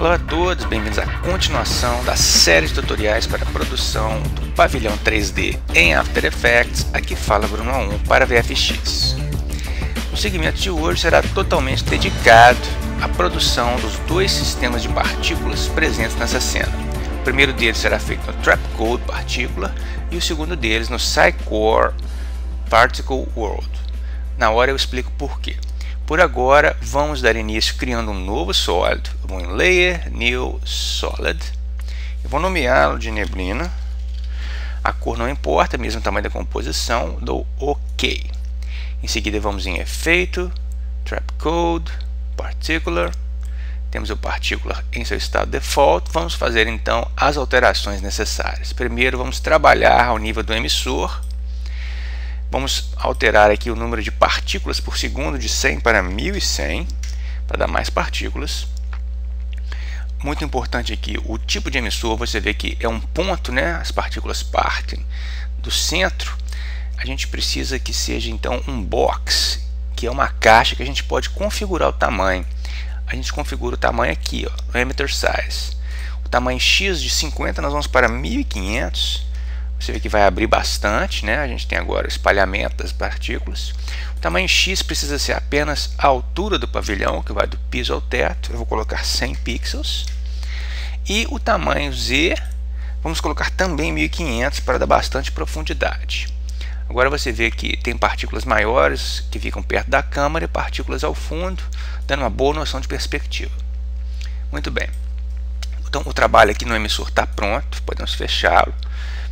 Alô a todos, bem-vindos à continuação da série de tutoriais para a produção do pavilhão 3D em After Effects. Aqui fala Bruno A1 para VFX. O segmento de hoje será totalmente dedicado à produção dos dois sistemas de partículas presentes nessa cena. O primeiro deles será feito no Trapcode Partícula e o segundo deles no Cycore Particle World. Na hora eu explico por quê. Por agora, vamos dar início criando um novo sólido. Eu vou em Layer, New, Solid. Eu vou nomeá-lo de neblina. A cor não importa, mesmo o tamanho da composição. Dou OK. Em seguida, vamos em Efeito, Trapcode, Particular. Temos o Particular em seu estado default. Vamos fazer então as alterações necessárias. Primeiro, vamos trabalhar ao nível do emissor. Vamos alterar aqui o número de partículas por segundo de 100 para 1100 para dar mais partículas. Muito importante aqui, o tipo de emissor, você vê que é um ponto, né? As partículas partem do centro. A gente precisa que seja então um box, que é uma caixa que a gente pode configurar o tamanho. A gente configura o tamanho aqui, ó, no emitter size. O tamanho X de 50 nós vamos para 1500. Você vê que vai abrir bastante, né? A gente tem agora o espalhamento das partículas. O tamanho X precisa ser apenas a altura do pavilhão, que vai do piso ao teto. Eu vou colocar 100 pixels. E o tamanho Z, vamos colocar também 1500 para dar bastante profundidade. Agora você vê que tem partículas maiores que ficam perto da câmera e partículas ao fundo, dando uma boa noção de perspectiva. Muito bem. Então o trabalho aqui no emissor está pronto, podemos fechá-lo.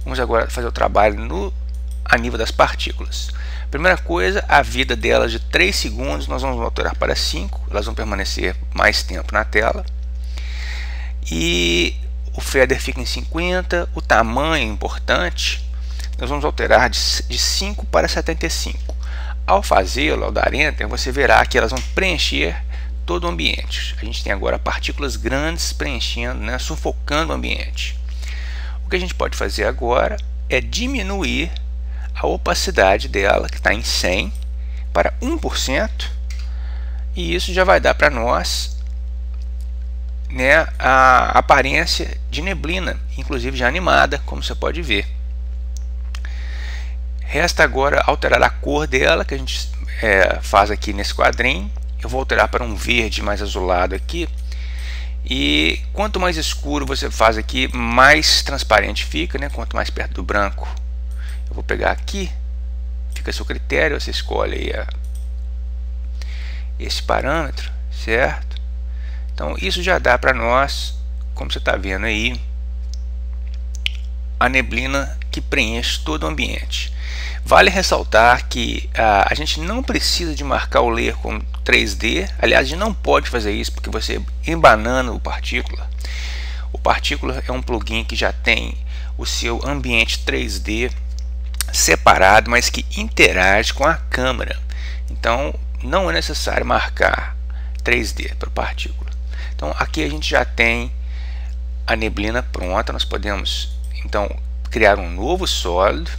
Vamos agora fazer o trabalho a nível das partículas. Primeira coisa, a vida delas de 3 segundos, nós vamos alterar para 5, elas vão permanecer mais tempo na tela. E o feather fica em 50, o tamanho importante, nós vamos alterar de 5 para 75. Ao fazê-lo, ao dar Enter, você verá que elas vão preencher todo o ambiente. A gente tem agora partículas grandes preenchendo, né, sufocando o ambiente. O que a gente pode fazer agora é diminuir a opacidade dela, que está em 100, para 1%, e isso já vai dar para nós, né, a aparência de neblina, inclusive já animada, como você pode ver. Resta agora alterar a cor dela, que a gente faz aqui nesse quadrinho. Eu vou alterar para um verde mais azulado aqui. E quanto mais escuro você faz aqui, mais transparente fica, né? Quanto mais perto do branco. Eu vou pegar aqui, fica a seu critério, você escolhe aí esse parâmetro, certo? Então isso já dá para nós, como você está vendo aí, a neblina que preenche todo o ambiente. Vale ressaltar que a gente não precisa de marcar o layer como 3D. Aliás, a gente não pode fazer isso porque você embanando o Particular. O Particular é um plugin que já tem o seu ambiente 3D separado, mas que interage com a câmera. Então não é necessário marcar 3D para o Particular. Então aqui a gente já tem a neblina pronta. Nós podemos então criar um novo sólido.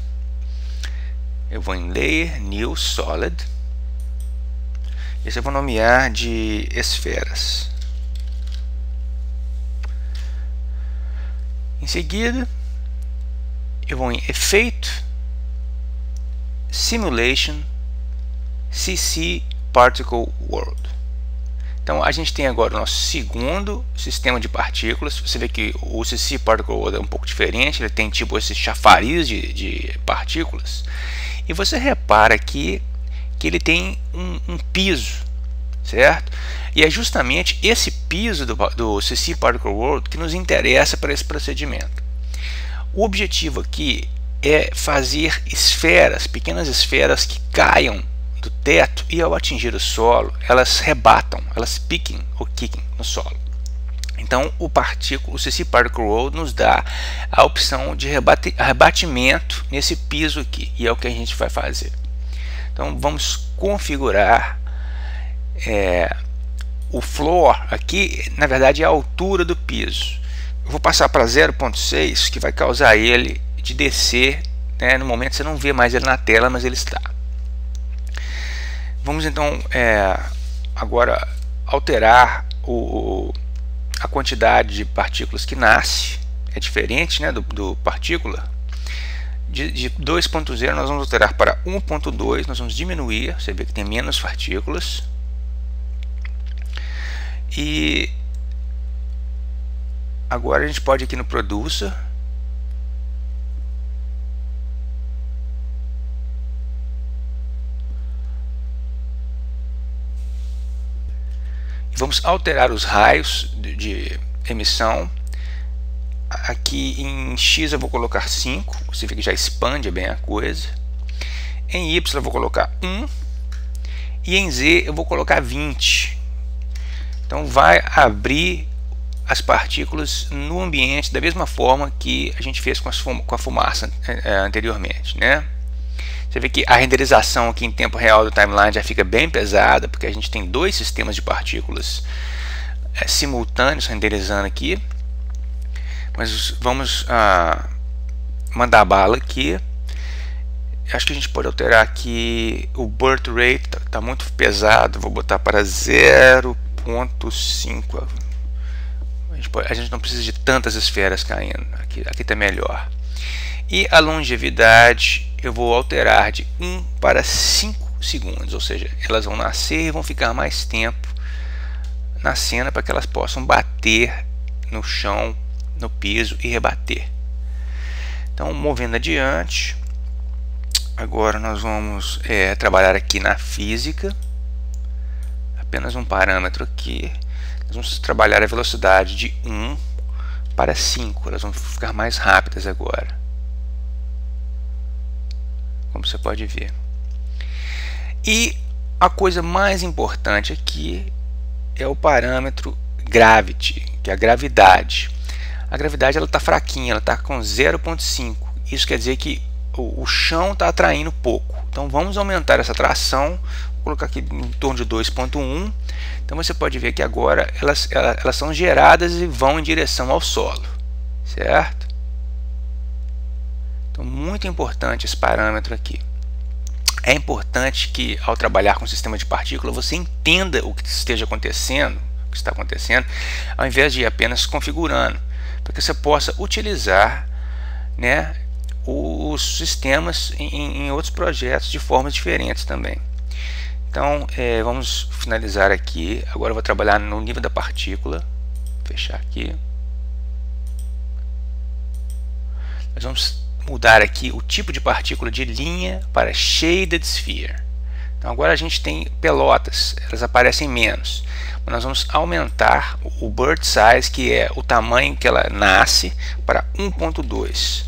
Eu vou em Layer, New, Solid. Esse eu vou nomear de esferas. Em seguida, eu vou em Efeito, Simulation, CC Particle World. Então a gente tem agora o nosso segundo sistema de partículas. Você vê que o CC Particle World é um pouco diferente. Ele tem tipo esse chafariz de partículas. E você repara aqui que ele tem um piso, certo? E é justamente esse piso do CC Particle World que nos interessa para esse procedimento. O objetivo aqui é fazer esferas, pequenas esferas que caiam do teto e ao atingir o solo, elas rebatam, elas piquem ou kicking no solo. Então o CC Particle World nos dá a opção de rebatimento nesse piso aqui, e é o que a gente vai fazer. Então vamos configurar o floor aqui, na verdade é a altura do piso. Eu vou passar para 0.6, que vai causar ele de descer, né? No momento você não vê mais ele na tela, mas ele está. Vamos então agora alterar a quantidade de partículas que nasce é diferente, né, do partícula. De 2.0 nós vamos alterar para 1.2, nós vamos diminuir, você vê que tem menos partículas. E agora a gente pode ir aqui no Producer, vamos alterar os raios de emissão. Aqui em X eu vou colocar 5, você vê que já expande bem a coisa. Em Y eu vou colocar 1 e em Z eu vou colocar 20. Então vai abrir as partículas no ambiente da mesma forma que a gente fez com a fumaça anteriormente, né? Você vê que a renderização aqui em tempo real do timeline já fica bem pesada, porque a gente tem dois sistemas de partículas simultâneos renderizando aqui. Mas vamos mandar bala aqui. Acho que a gente pode alterar aqui o birth rate, tá muito pesado, vou botar para 0.5. A gente não precisa de tantas esferas caindo, aqui está melhor. E a longevidade eu vou alterar de 1 para 5 segundos, ou seja, elas vão nascer e vão ficar mais tempo na cena para que elas possam bater no chão, no piso e rebater. Então, movendo adiante, agora nós vamos trabalhar aqui na física, apenas um parâmetro aqui. Nós vamos trabalhar a velocidade de 1 para 5, elas vão ficar mais rápidas agora, como você pode ver. E a coisa mais importante aqui é o parâmetro gravity, que é a gravidade. A gravidade ela está fraquinha, ela está com 0.5. Isso quer dizer que o chão está atraindo pouco. Então vamos aumentar essa tração. Vou colocar aqui em torno de 2.1. Então você pode ver que agora elas são geradas e vão em direção ao solo, certo? Então muito importante esse parâmetro aqui. É importante que ao trabalhar com o sistema de partícula você entenda o que esteja acontecendo, o que está acontecendo, ao invés de ir apenas configurando, para que você possa utilizar, né, os sistemas em outros projetos de formas diferentes também. Então vamos finalizar aqui. Agora eu vou trabalhar no nível da partícula. Fechar aqui. Nós vamos mudar aqui o tipo de partícula de linha para Shaded Sphere. Então agora a gente tem pelotas, elas aparecem menos. Mas nós vamos aumentar o birth size, que é o tamanho que ela nasce, para 1.2.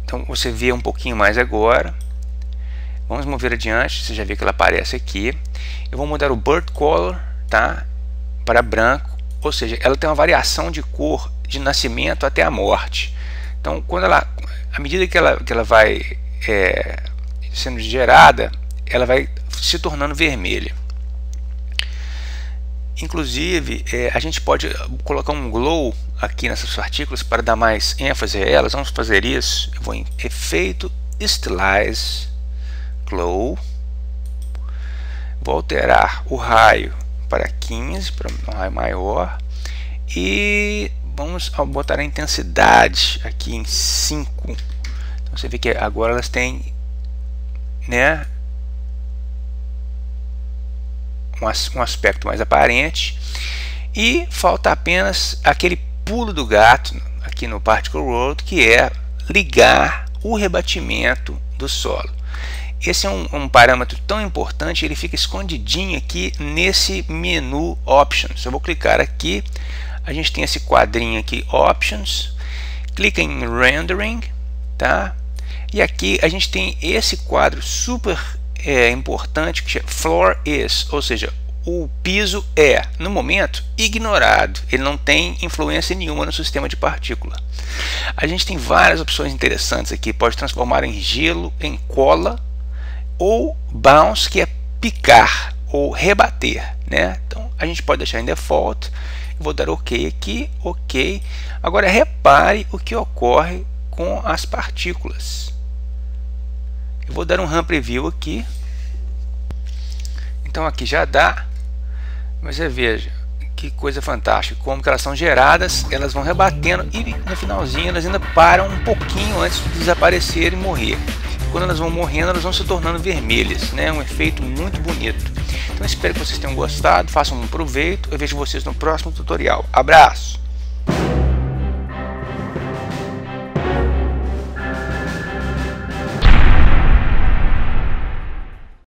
Então você vê um pouquinho mais agora. Vamos mover adiante, você já vê que ela aparece aqui. Eu vou mudar o birth color, tá, para branco, ou seja, ela tem uma variação de cor de nascimento até a morte. Então quando à medida que ela vai sendo gerada, ela vai se tornando vermelha. Inclusive a gente pode colocar um glow aqui nessas partículas para dar mais ênfase a elas. Vamos fazer isso. Eu vou em efeito Stylize Glow, vou alterar o raio para 15, para um raio maior, e vamos botar a intensidade aqui em 5. Então você vê que agora elas têm, né, um aspecto mais aparente, e falta apenas aquele pulo do gato aqui no Particle World, que é ligar o rebatimento do solo. Esse é um parâmetro tão importante, ele fica escondidinho aqui nesse menu Options. Eu vou clicar aqui, a gente tem esse quadrinho aqui, Options, clica em Rendering, tá? E aqui a gente tem esse quadro super importante, que chama Floor Is, ou seja, o piso é, no momento, ignorado. Ele não tem influência nenhuma no sistema de partícula. A gente tem várias opções interessantes aqui. Pode transformar em gelo, em cola, ou bounce, que é picar ou rebater, né? Então a gente pode deixar em default. Eu vou dar OK aqui, OK. Agora repare o que ocorre com as partículas. Eu vou dar um RAM Preview aqui. Então aqui já dá, mas você veja que coisa fantástica, como que elas são geradas, elas vão rebatendo e no finalzinho elas ainda param um pouquinho antes de desaparecer e morrer. Quando elas vão morrendo, elas vão se tornando vermelhas, né? Um efeito muito bonito. Então espero que vocês tenham gostado, façam um proveito, eu vejo vocês no próximo tutorial. Abraço!